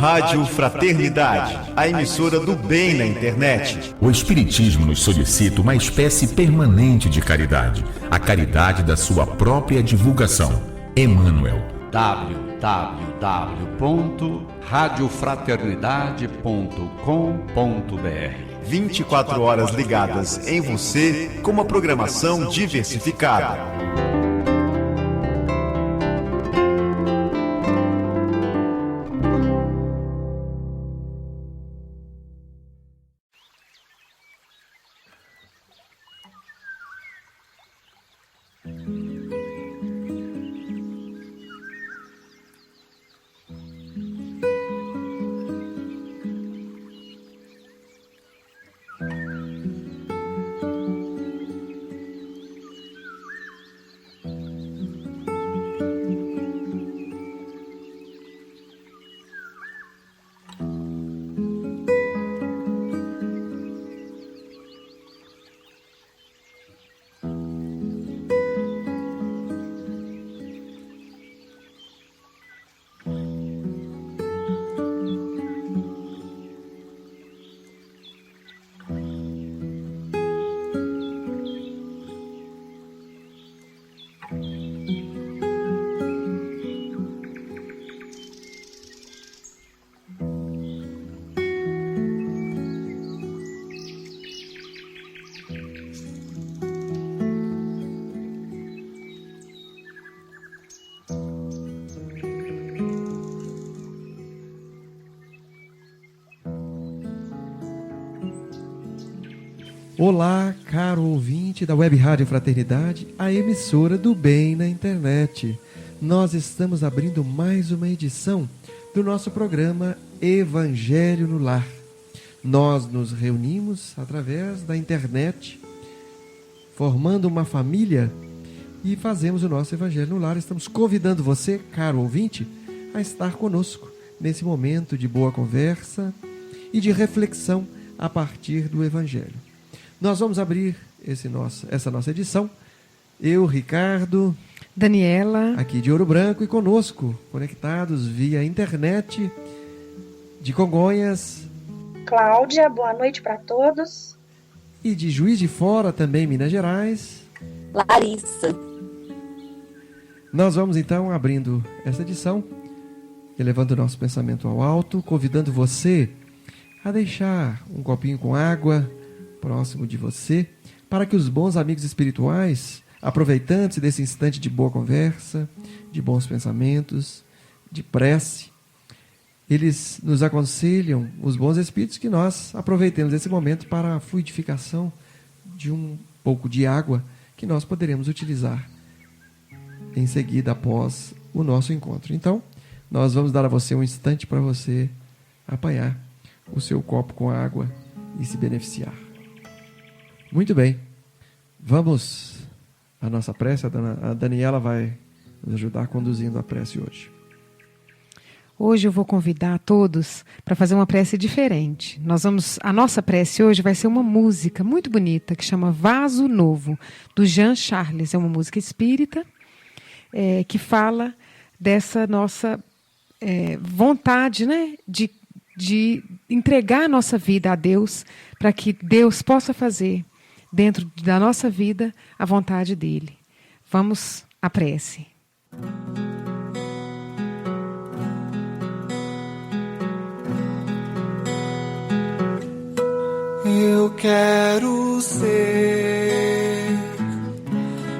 Rádio Fraternidade, a emissora do bem na internet. O Espiritismo nos solicita uma espécie permanente de caridade, a caridade da sua própria divulgação. Emmanuel. www.radiofraternidade.com.br 24 horas ligadas em você com uma programação diversificada. Olá, caro ouvinte da Web Rádio Fraternidade, a emissora do bem na internet. Nós estamos abrindo mais uma edição do nosso programa Evangelho no Lar. Nós nos reunimos através da internet, formando uma família e fazemos o nosso Evangelho no Lar. Estamos convidando você, caro ouvinte, a estar conosco nesse momento de boa conversa e de reflexão a partir do Evangelho. Nós vamos abrir essa nossa edição. Eu, Ricardo, Daniela, aqui de Ouro Branco, e conosco, conectados via internet de Congonhas, Cláudia, boa noite para todos. E de Juiz de Fora, também Minas Gerais, Larissa. Nós vamos então abrindo essa edição, elevando o nosso pensamento ao alto, convidando você a deixar um copinho com água próximo de você, para que os bons amigos espirituais, aproveitando-se desse instante de boa conversa, de bons pensamentos, de prece, eles nos aconselham, os bons espíritos, que nós aproveitemos esse momento para a fluidificação de um pouco de água que nós poderemos utilizar em seguida após o nosso encontro. Então, nós vamos dar a você um instante para você apanhar o seu copo com água e se beneficiar. Muito bem, vamos à nossa prece. A Daniela vai nos ajudar conduzindo a prece hoje. Hoje eu vou convidar a todos para fazer uma prece diferente. A nossa prece hoje vai ser uma música muito bonita que chama Vaso Novo, do Jean Charles. É uma música espírita que fala dessa nossa vontade, né, de entregar a nossa vida a Deus, para que Deus possa fazer dentro da nossa vida a vontade dele. Vamos à prece. Eu quero ser,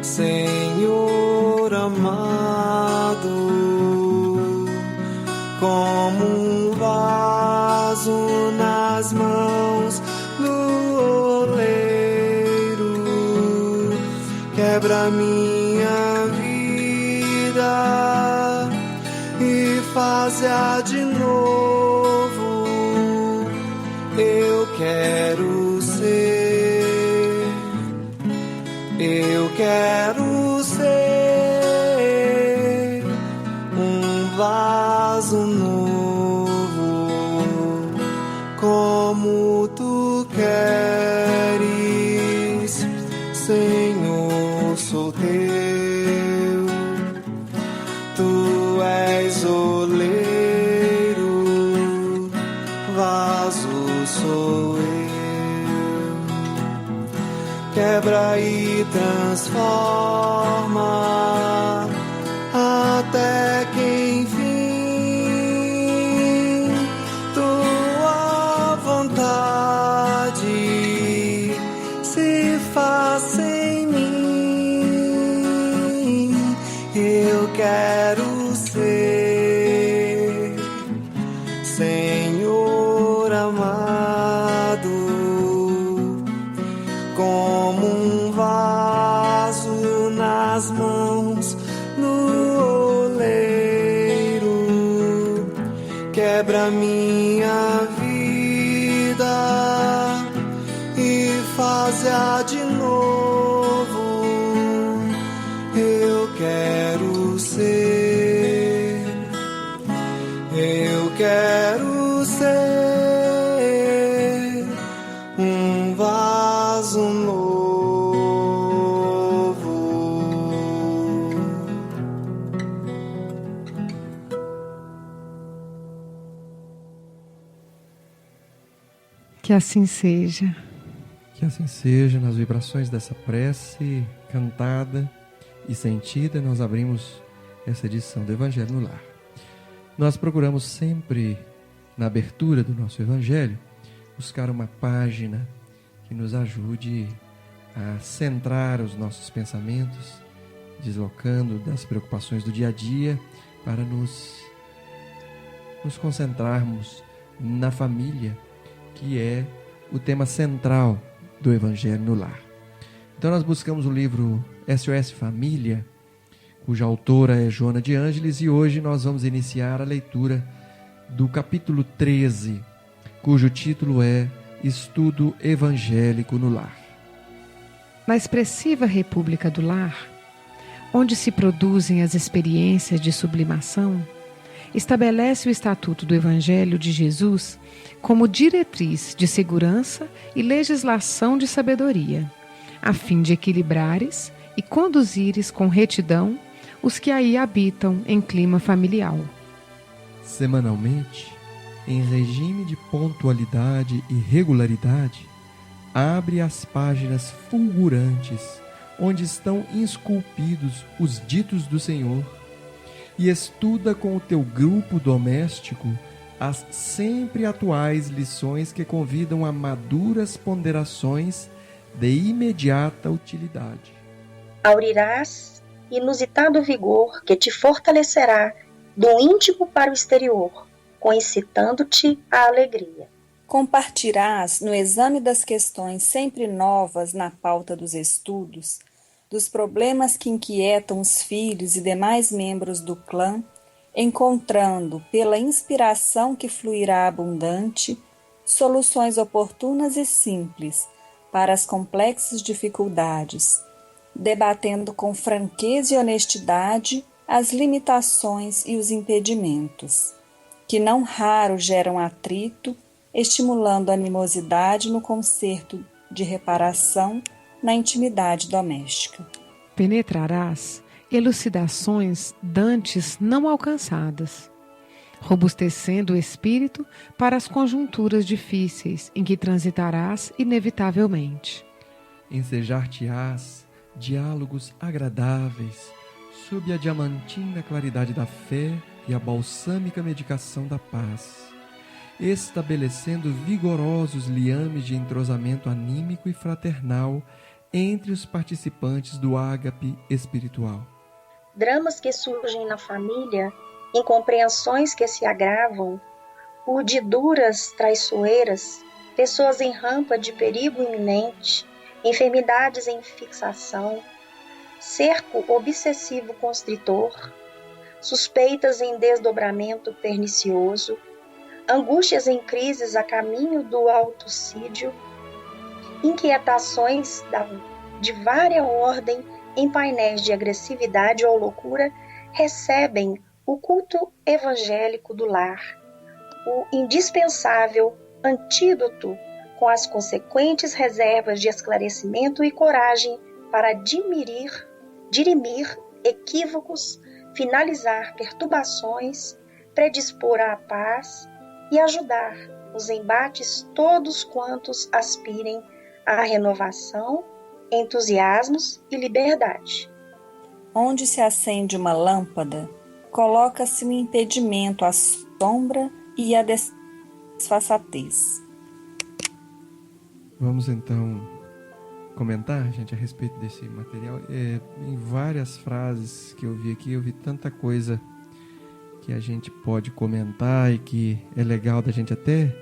Senhor amado, como um vaso nas mãos do oleiro. Quebra minha vida e faz-a de novo. Eu quero ser, eu quero ser um vaso novo, como tu queres, Senhor, sou teu. Tu és oleiro quebra e transforma, até que enfim tua vontade se faça em mim. Eu quero ser Senhor amado, como um vaso nas mãos no oleiro. Quebra minha vida e faz-a de novo. Eu quero ser, eu quero ser um vaso novo. Que assim seja. Que assim seja. Nas vibrações dessa prece cantada e sentida, nós abrimos essa edição do Evangelho no Lar. Nós procuramos sempre, na abertura do nosso Evangelho, buscar uma página que nos ajude a centrar os nossos pensamentos, deslocando das preocupações do dia a dia para nos concentrarmos na família, que é o tema central do Evangelho no Lar. Então nós buscamos o livro SOS Família, cuja autora é Joana de Ângeles, e hoje nós vamos iniciar a leitura do capítulo 13, cujo título é Estudo Evangélico no Lar. Na expressiva República do Lar, onde se produzem as experiências de sublimação, estabelece o Estatuto do Evangelho de Jesus como diretriz de segurança e legislação de sabedoria, a fim de equilibrares e conduzires com retidão os que aí habitam em clima familiar. Semanalmente, em regime de pontualidade e regularidade, abre as páginas fulgurantes onde estão esculpidos os ditos do Senhor e estuda com o teu grupo doméstico as sempre atuais lições que convidam a maduras ponderações de imediata utilidade. Aurirás inusitado vigor que te fortalecerá do íntimo para o exterior, concitando-te à alegria. Compartilharás no exame das questões sempre novas na pauta dos estudos, dos problemas que inquietam os filhos e demais membros do clã, encontrando, pela inspiração que fluirá abundante, soluções oportunas e simples para as complexas dificuldades, debatendo com franqueza e honestidade as limitações e os impedimentos, que não raro geram atrito, estimulando a animosidade no concerto de reparação na intimidade doméstica. Penetrarás elucidações dantes não alcançadas, robustecendo o espírito para as conjunturas difíceis em que transitarás inevitavelmente. Ensejar-te-ás diálogos agradáveis sob a diamantina claridade da fé e a balsâmica medicação da paz, estabelecendo vigorosos liames de entrosamento anímico e fraternal entre os participantes do ágape espiritual. Dramas que surgem na família, incompreensões que se agravam, urdiduras traiçoeiras, pessoas em rampa de perigo iminente, enfermidades em fixação, cerco obsessivo constritor, suspeitas em desdobramento pernicioso, angústias em crises a caminho do autocídio, inquietações de vária ordem em painéis de agressividade ou loucura, recebem o culto evangélico do lar, o indispensável antídoto com as consequentes reservas de esclarecimento e coragem para dirimir equívocos, finalizar perturbações, predispor à paz e ajudar os embates todos quantos aspirem à renovação entusiasmos e liberdade. Onde se acende uma lâmpada, coloca-se um impedimento à sombra e à desfaçatez. Vamos então comentar, gente, a respeito desse material. Em várias frases que eu vi aqui, eu vi tanta coisa que a gente pode comentar e que é legal da gente até,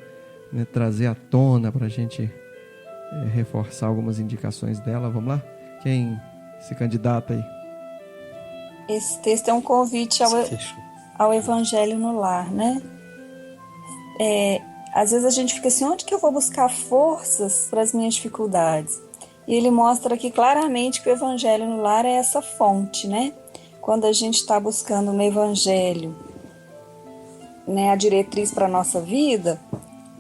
né, trazer à tona para a gente reforçar algumas indicações dela. Vamos lá? Quem se candidata aí? Esse texto é um convite ao Evangelho no lar, né? Às vezes a gente fica assim, onde que eu vou buscar forças para as minhas dificuldades? E ele mostra aqui claramente que o Evangelho no lar é essa fonte, né? Quando a gente está buscando no Evangelho, né, a diretriz para a nossa vida,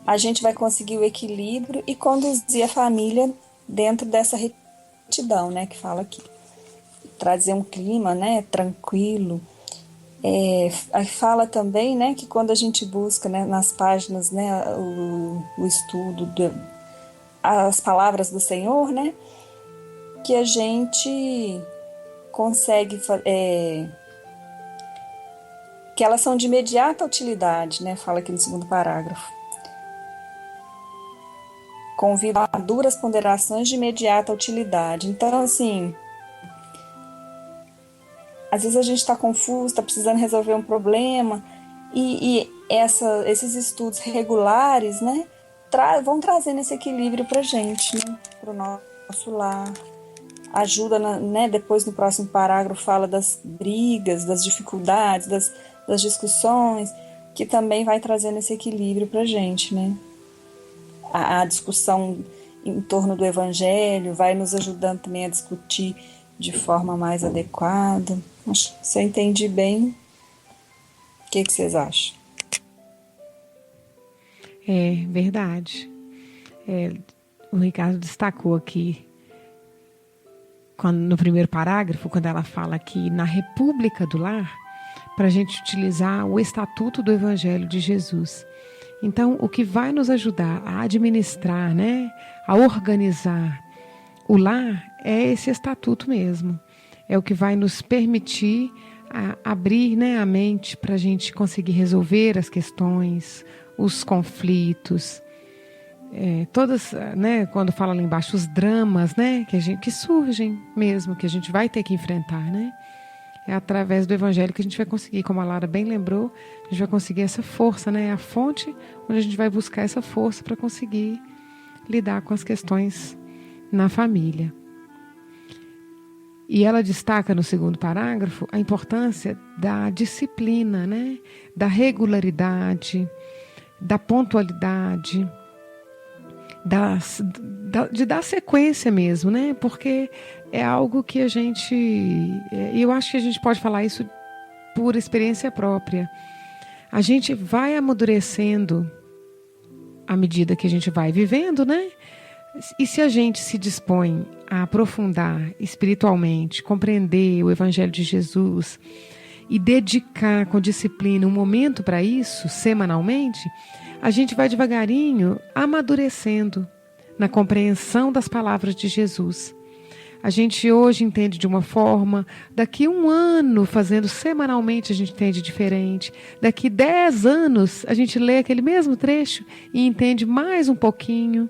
a gente vai conseguir o equilíbrio e conduzir a família dentro dessa retidão, né, que fala aqui. Trazer um clima, né, tranquilo. Aí fala também, né, que quando a gente busca, né, nas páginas, né, o estudo, as palavras do Senhor, né, que a gente consegue, que elas são de imediata utilidade, né, fala aqui no segundo parágrafo. Convido a duras ponderações de imediata utilidade. Então, assim, às vezes a gente está confuso, está precisando resolver um problema, e esses estudos regulares, né, vão trazendo esse equilíbrio para a gente, né, para o nosso lar. Ajuda, né, depois no próximo parágrafo fala das brigas, das dificuldades, das discussões, que também vai trazendo esse equilíbrio para a gente, né. A discussão em torno do Evangelho vai nos ajudando também a discutir de forma mais adequada. Acho que se eu entendi bem, o que vocês acham? É verdade. O Ricardo destacou aqui, no primeiro parágrafo, quando ela fala que na República do Lar, para a gente utilizar o Estatuto do Evangelho de Jesus. Então, o que vai nos ajudar a administrar, né, a organizar o lar é esse estatuto mesmo. É o que vai nos permitir abrir, né, a mente para a gente conseguir resolver as questões, os conflitos, todas, né, quando fala lá embaixo, os dramas, né, que surgem mesmo, que a gente vai ter que enfrentar, né? É através do Evangelho que a gente vai conseguir, como a Lara bem lembrou, a gente vai conseguir essa força, né? É a fonte onde a gente vai buscar essa força para conseguir lidar com as questões na família. E ela destaca no segundo parágrafo a importância da disciplina, né? Da regularidade, da pontualidade, de dar sequência mesmo, né? Porque é algo que a gente... eu acho que a gente pode falar isso por experiência própria. A gente vai amadurecendo à medida que a gente vai vivendo, né? E se a gente se dispõe a aprofundar espiritualmente, compreender o Evangelho de Jesus e dedicar com disciplina um momento para isso, semanalmente, a gente vai devagarinho amadurecendo na compreensão das palavras de Jesus. A gente hoje entende de uma forma, daqui 1 ano, fazendo semanalmente, a gente entende diferente. Daqui 10 anos, a gente lê aquele mesmo trecho e entende mais um pouquinho.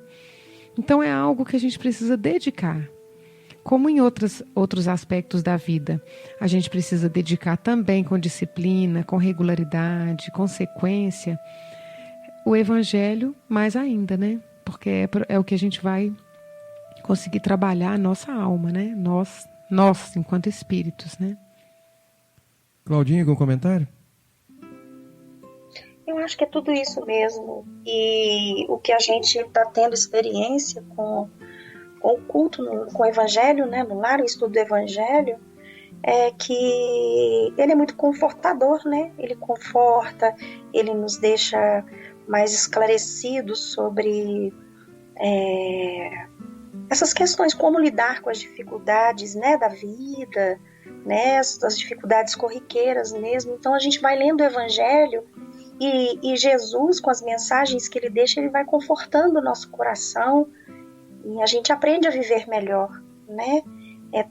Então é algo que a gente precisa dedicar. Como em outros aspectos da vida, a gente precisa dedicar também com disciplina, com regularidade, com sequência, o Evangelho mais ainda, né? Porque é o que a gente vai conseguir trabalhar a nossa alma, né? Nós enquanto espíritos, né? Claudinha, com comentário? Eu acho que é tudo isso mesmo. E o que a gente está tendo experiência com o culto, com o Evangelho, né, no lar, o estudo do Evangelho, é que ele é muito confortador, né? Ele conforta, ele nos deixa mais esclarecidos sobre essas questões, como lidar com as dificuldades, né, da vida, né, as dificuldades corriqueiras mesmo. Então a gente vai lendo o Evangelho e Jesus, com as mensagens que ele deixa, ele vai confortando o nosso coração e a gente aprende a viver melhor, né?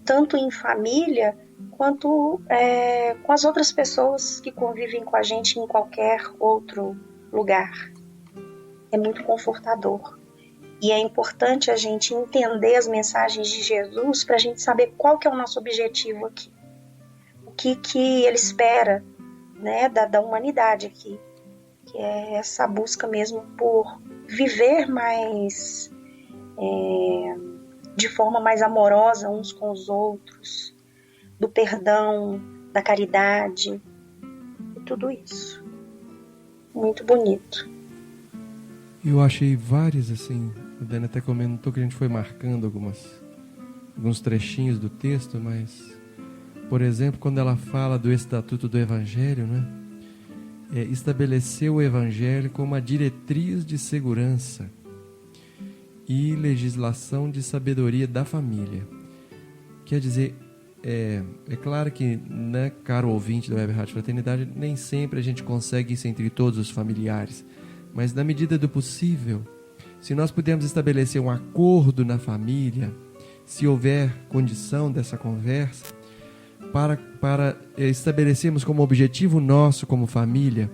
Tanto em família quanto com as outras pessoas que convivem com a gente em qualquer outro lugar. É muito confortador. E é importante a gente entender as mensagens de Jesus para a gente saber qual que é o nosso objetivo aqui. O que ele espera, né, da humanidade aqui. Que é essa busca mesmo por viver mais... de forma mais amorosa uns com os outros, do perdão, da caridade, e tudo isso. Muito bonito. Eu achei várias, assim, a Dani até comentou que a gente foi marcando alguns trechinhos do texto, mas, por exemplo, quando ela fala do Estatuto do Evangelho, né? Estabeleceu o Evangelho como a diretriz de segurança e legislação de sabedoria da família. Quer dizer, é claro que, né, caro ouvinte da Web Rádio Fraternidade, nem sempre a gente consegue isso entre todos os familiares, mas na medida do possível, se nós pudermos estabelecer um acordo na família, se houver condição dessa conversa, para estabelecermos como objetivo nosso como família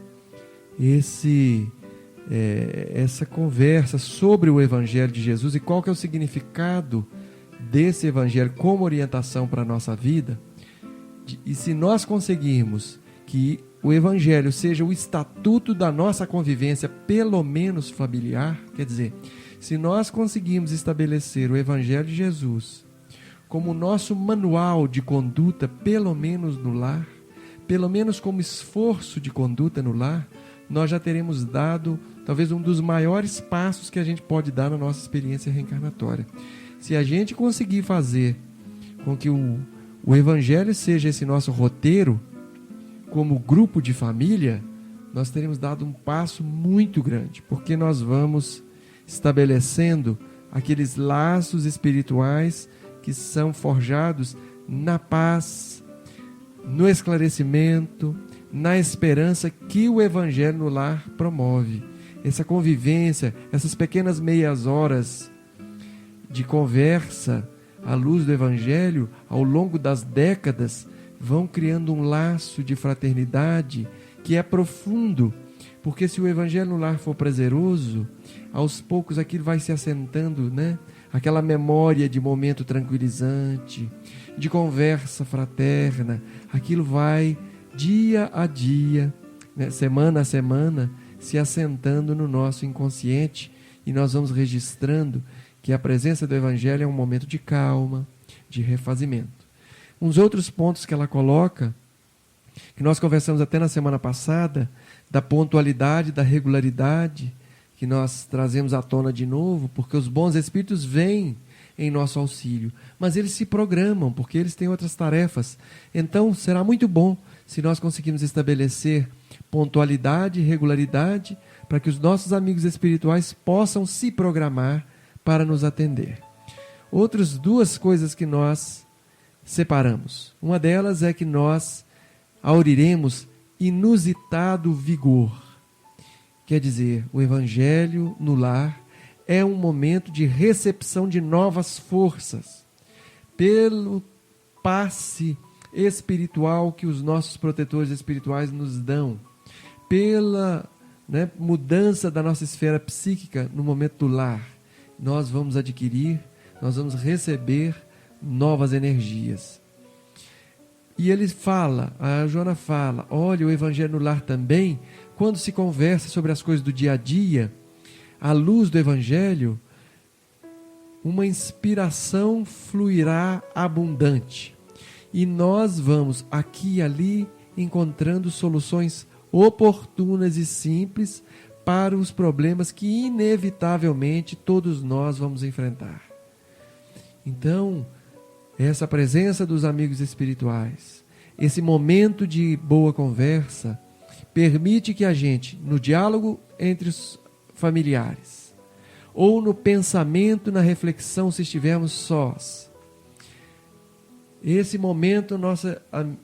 essa conversa sobre o Evangelho de Jesus e qual que é o significado desse Evangelho como orientação para a nossa vida. E se nós conseguirmos que o Evangelho seja o estatuto da nossa convivência, pelo menos familiar, quer dizer, se nós conseguirmos estabelecer o Evangelho de Jesus como nosso manual de conduta, pelo menos no lar, pelo menos como esforço de conduta no lar, nós já teremos dado talvez um dos maiores passos que a gente pode dar na nossa experiência reencarnatória. Se a gente conseguir fazer com que o Evangelho seja esse nosso roteiro, como grupo de família, nós teremos dado um passo muito grande, porque nós vamos estabelecendo aqueles laços espirituais que são forjados na paz, no esclarecimento, na esperança que o Evangelho no lar promove. Essa convivência, essas pequenas meias horas de conversa à luz do Evangelho, ao longo das décadas, vão criando um laço de fraternidade que é profundo, porque se o Evangelho no lar for prazeroso, aos poucos aquilo vai se assentando, né? Aquela memória de momento tranquilizante, de conversa fraterna, aquilo vai dia a dia, né? Semana a semana, se assentando no nosso inconsciente, e nós vamos registrando que a presença do Evangelho é um momento de calma, de refazimento. Uns outros pontos que ela coloca, que nós conversamos até na semana passada, da pontualidade, da regularidade, que nós trazemos à tona de novo, porque os bons espíritos vêm em nosso auxílio, mas eles se programam, porque eles têm outras tarefas. Então, será muito bom se nós conseguirmos estabelecer pontualidade e regularidade, para que os nossos amigos espirituais possam se programar para nos atender. Outras duas coisas que nós separamos. Uma delas é que nós auriremos inusitado vigor. Quer dizer, o Evangelho no lar é um momento de recepção de novas forças, pelo passe espiritual que os nossos protetores espirituais nos dão, pela mudança da nossa esfera psíquica no momento do lar. Nós vamos adquirir, nós vamos receber novas energias. E ele fala, a Joana fala, olha, o Evangelho no lar também, quando se conversa sobre as coisas do dia a dia, à luz do Evangelho, uma inspiração fluirá abundante. E nós vamos aqui e ali encontrando soluções oportunas e simples para os problemas que inevitavelmente todos nós vamos enfrentar. Então, essa presença dos amigos espirituais, esse momento de boa conversa, permite que a gente, no diálogo entre os familiares, ou no pensamento, na reflexão, se estivermos sós, esse momento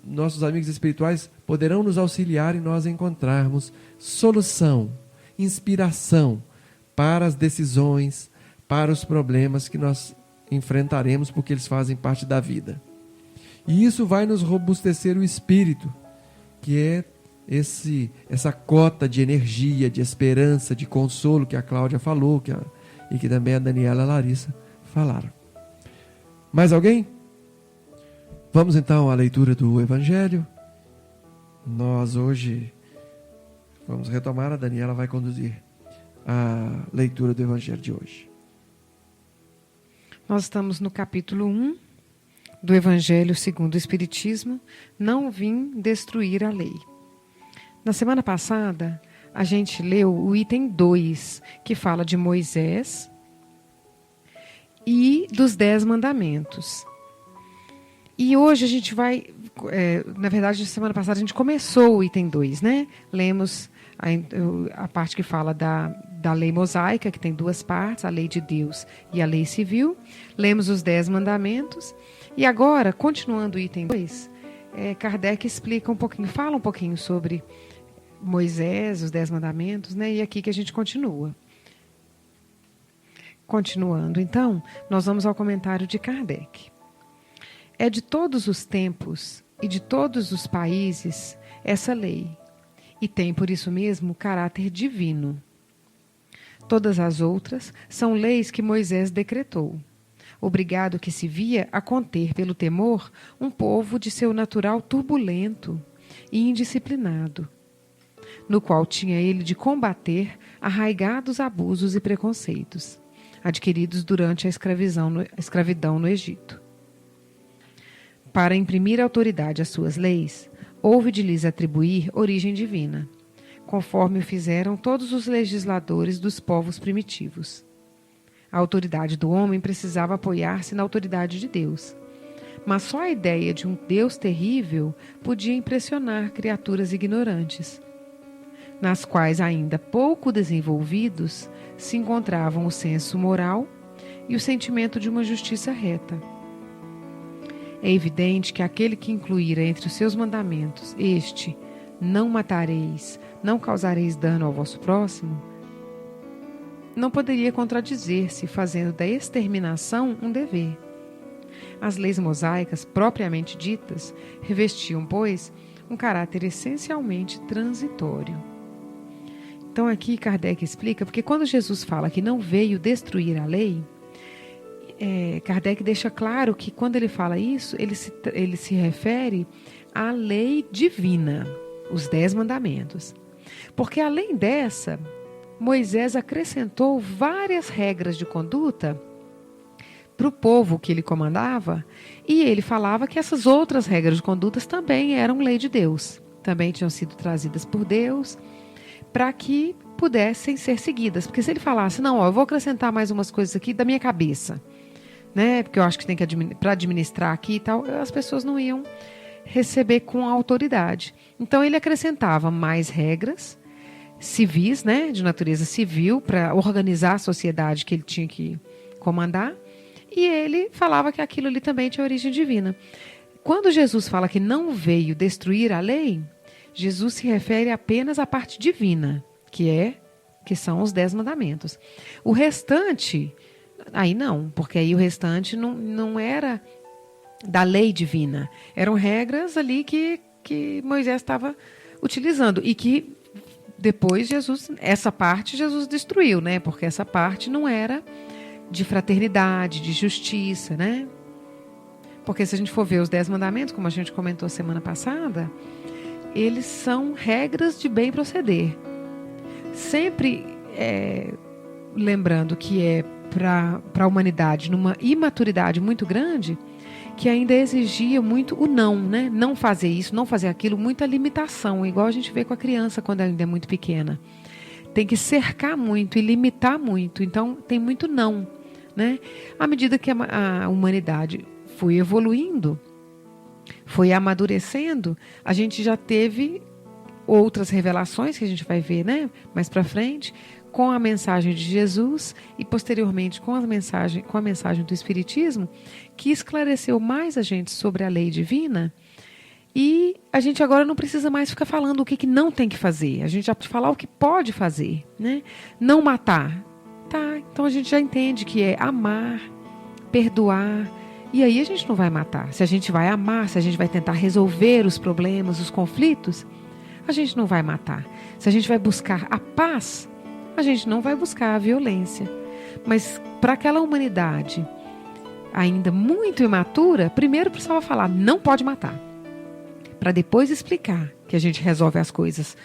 nossos amigos espirituais poderão nos auxiliar e nós encontrarmos solução, inspiração para as decisões, para os problemas que nós enfrentaremos porque eles fazem parte da vida. E isso vai nos robustecer o espírito, que é essa cota de energia, de esperança, de consolo que a Cláudia falou e que também a Daniela e a Larissa falaram. Mais alguém? Vamos então à leitura do Evangelho. Nós hoje vamos retomar, a Daniela vai conduzir a leitura do Evangelho de hoje. Nós estamos no capítulo 1 do Evangelho segundo o Espiritismo, Não vim destruir a lei. Na semana passada, a gente leu o item 2, que fala de Moisés e dos 10 mandamentos. E hoje a gente vai, na verdade, na semana passada a gente começou o item 2, né? Lemos a parte que fala da lei mosaica, que tem 2 partes, a lei de Deus e a lei civil. Lemos os 10 mandamentos. E agora, continuando o item 2, Kardec explica fala um pouquinho sobre Moisés, os 10 mandamentos, né? E é aqui que a gente continua. Continuando, então, nós vamos ao comentário de Kardec. É de todos os tempos e de todos os países essa lei, e tem por isso mesmo caráter divino. Todas as outras são leis que Moisés decretou, obrigado que se via a conter pelo temor um povo de seu natural turbulento e indisciplinado, no qual tinha ele de combater arraigados abusos e preconceitos, adquiridos durante a escravidão no Egito. Para imprimir autoridade às suas leis, houve de lhes atribuir origem divina, conforme o fizeram todos os legisladores dos povos primitivos. A autoridade do homem precisava apoiar-se na autoridade de Deus, mas só a ideia de um Deus terrível podia impressionar criaturas ignorantes, nas quais ainda pouco desenvolvidos se encontravam o senso moral e o sentimento de uma justiça reta. É evidente que aquele que incluíra entre os seus mandamentos não matareis, não causareis dano ao vosso próximo, não poderia contradizer-se, fazendo da exterminação um dever. As leis mosaicas, propriamente ditas, revestiam, pois, um caráter essencialmente transitório. Então aqui Kardec explica, porque quando Jesus fala que não veio destruir a lei, Kardec deixa claro que quando ele fala isso, ele se refere à lei divina, os 10 mandamentos. Porque além dessa, Moisés acrescentou várias regras de conduta para o povo que ele comandava, e ele falava que essas outras regras de conduta também eram lei de Deus, também tinham sido trazidas por Deus, para que pudessem ser seguidas. Porque se ele falasse, não, eu vou acrescentar mais umas coisas aqui da minha cabeça, né? Porque eu acho que tem que para administrar aqui e tal, as pessoas não iam receber com autoridade. Então ele acrescentava mais regras civis, né, de natureza civil, para organizar a sociedade que ele tinha que comandar, e ele falava que aquilo ali também tinha origem divina. Quando Jesus fala que não veio destruir a lei, Jesus se refere apenas à parte divina, que são os 10 mandamentos. O restante, aí não, porque aí o restante não era da lei divina. Eram regras ali que Moisés estava utilizando e que depois essa parte Jesus destruiu, né? Porque essa parte não era de fraternidade, de justiça, né? Porque se a gente for ver os 10 mandamentos, como a gente comentou semana passada, eles são regras de bem proceder. Sempre lembrando que é para a humanidade, numa imaturidade muito grande, que ainda exigia muito o não, né? Não fazer isso, não fazer aquilo, muita limitação, igual a gente vê com a criança quando ela ainda é muito pequena. Tem que cercar muito e limitar muito, então tem muito não, né? À medida que a humanidade foi evoluindo, foi amadurecendo, a gente já teve outras revelações que a gente vai ver, né, mais para frente, com a mensagem de Jesus e posteriormente com a mensagem do Espiritismo, que esclareceu mais a gente sobre a lei divina, e a gente agora não precisa mais ficar falando o que não tem que fazer, a gente já pode falar o que pode fazer, né? Não matar, tá? Então a gente já entende que é amar, perdoar. E aí a gente não vai matar. Se a gente vai amar, se a gente vai tentar resolver os problemas, os conflitos, a gente não vai matar. Se a gente vai buscar a paz, a gente não vai buscar a violência. Mas para aquela humanidade ainda muito imatura, primeiro precisava falar, não pode matar. Para depois explicar que a gente resolve as coisas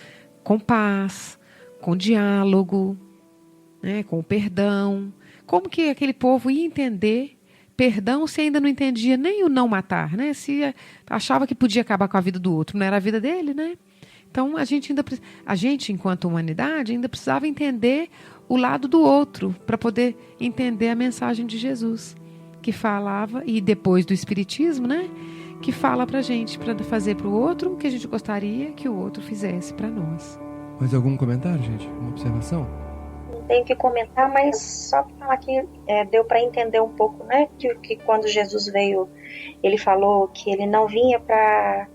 com paz, com diálogo, né, com perdão. Como que aquele povo ia entender perdão se ainda não entendia nem o não matar, né? Se achava que podia acabar com a vida do outro, não era a vida dele, né? Então a gente enquanto humanidade ainda precisava entender o lado do outro para poder entender a mensagem de Jesus, que falava, e depois do Espiritismo, né? Que fala pra gente, para fazer pro outro o que a gente gostaria que o outro fizesse para nós. Mais algum comentário, gente? Uma observação? Não tenho que comentar, mas só para falar que deu para entender um pouco, né? Que quando Jesus veio, ele falou que ele não vinha para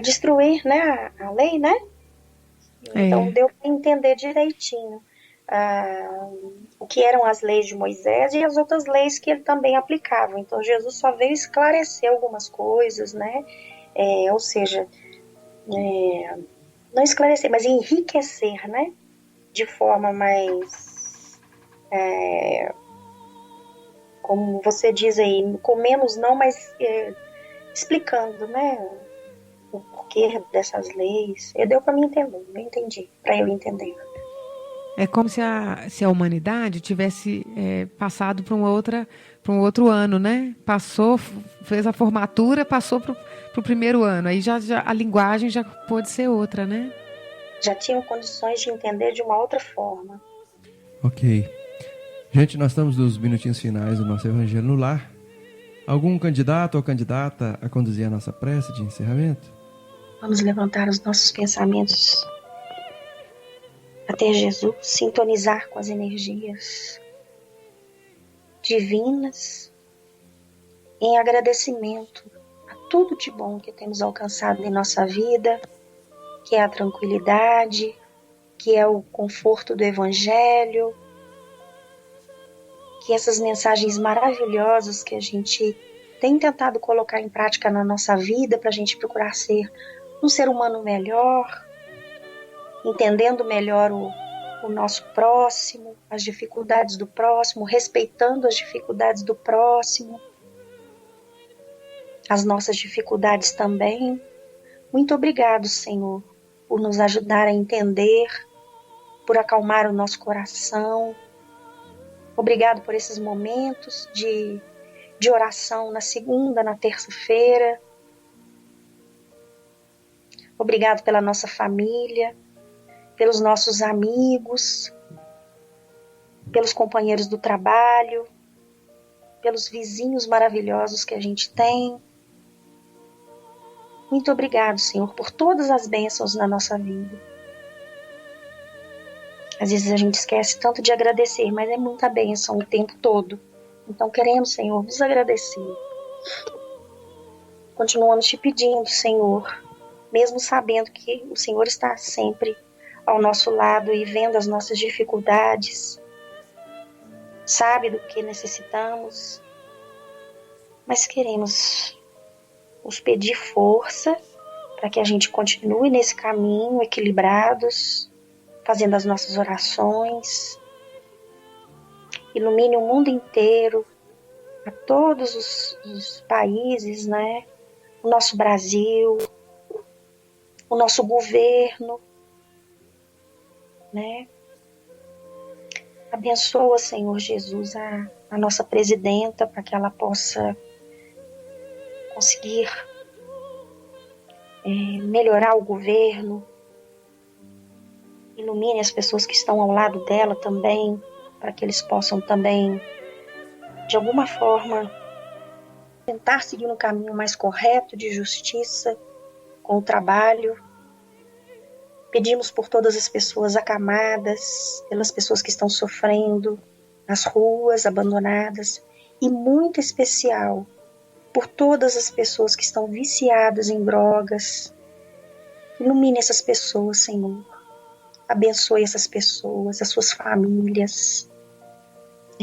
destruir, né, a lei, né? Então deu para entender direitinho o que eram as leis de Moisés e as outras leis que ele também aplicava. Então Jesus só veio esclarecer algumas coisas, né? Ou seja, não esclarecer, mas enriquecer, né? De forma mais, como você diz aí, com menos não, mas explicando, né? O porquê dessas leis. Deu para mim entender, eu entendi, para eu entender. É como se a humanidade tivesse passado para um outro ano, né? Passou, fez a formatura, passou para o primeiro ano. Aí já a linguagem já pôde ser outra, né? Já tinham condições de entender de uma outra forma. Ok. Gente, nós estamos nos minutinhos finais do nosso Evangelho no Lar. Algum candidato ou candidata a conduzir a nossa prece de encerramento? Vamos levantar os nossos pensamentos até Jesus, sintonizar com as energias divinas em agradecimento a tudo de bom que temos alcançado em nossa vida, que é a tranquilidade, que é o conforto do Evangelho, que essas mensagens maravilhosas que a gente tem tentado colocar em prática na nossa vida para a gente procurar ser um ser humano melhor, entendendo melhor o nosso próximo, as dificuldades do próximo, respeitando as dificuldades do próximo, as nossas dificuldades também. Muito obrigado, Senhor, por nos ajudar a entender, por acalmar o nosso coração. Obrigado por esses momentos de oração na segunda, na terça-feira. Obrigado pela nossa família, pelos nossos amigos, pelos companheiros do trabalho, pelos vizinhos maravilhosos que a gente tem. Muito obrigado, Senhor, por todas as bênçãos na nossa vida. Às vezes a gente esquece tanto de agradecer, mas é muita bênção o tempo todo. Então queremos, Senhor, vos agradecer. Continuamos te pedindo, Senhor, mesmo sabendo que o Senhor está sempre ao nosso lado e vendo as nossas dificuldades, sabe do que necessitamos, mas queremos os pedir força para que a gente continue nesse caminho, equilibrados, fazendo as nossas orações. Ilumine o mundo inteiro, a todos os países, né? O nosso Brasil, o nosso governo, né? Abençoa, Senhor Jesus, a nossa presidenta, para que ela possa conseguir melhorar o governo. Ilumine as pessoas que estão ao lado dela também, para que eles possam também, de alguma forma, tentar seguir um caminho mais correto de justiça com o trabalho. Pedimos por todas as pessoas acamadas, pelas pessoas que estão sofrendo nas ruas, abandonadas, e muito especial por todas as pessoas que estão viciadas em drogas. Ilumine essas pessoas, Senhor. Abençoe essas pessoas, as suas famílias.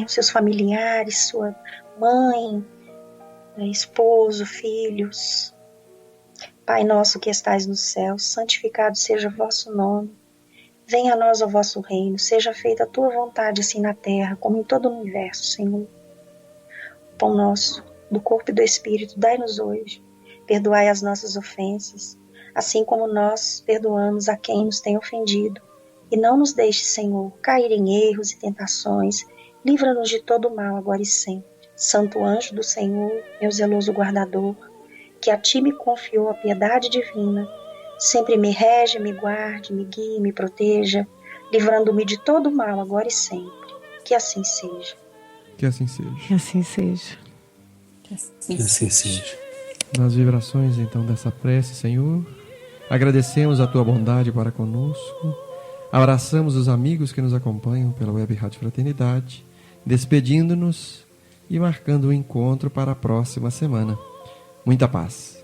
os seus familiares, sua mãe, esposo, filhos. Pai nosso que estais no céu, santificado seja o vosso nome. Venha a nós o vosso reino, seja feita a tua vontade, assim na terra, como em todo o universo, Senhor. O pão nosso, do corpo e do Espírito, dai-nos hoje. Perdoai as nossas ofensas, assim como nós perdoamos a quem nos tem ofendido. E não nos deixe, Senhor, cair em erros e tentações. Livra-nos de todo o mal, agora e sempre. Santo anjo do Senhor, meu zeloso guardador, que a ti me confiou a piedade divina, sempre me rege, me guarde, me guie, me proteja, livrando-me de todo o mal, agora e sempre. Que assim seja. Que assim seja. Que assim seja. Que assim seja. Nas vibrações, então, dessa prece, Senhor, agradecemos a tua bondade para conosco, abraçamos os amigos que nos acompanham pela Web Rádio Fraternidade, despedindo-nos e marcando o encontro para a próxima semana. Muita paz.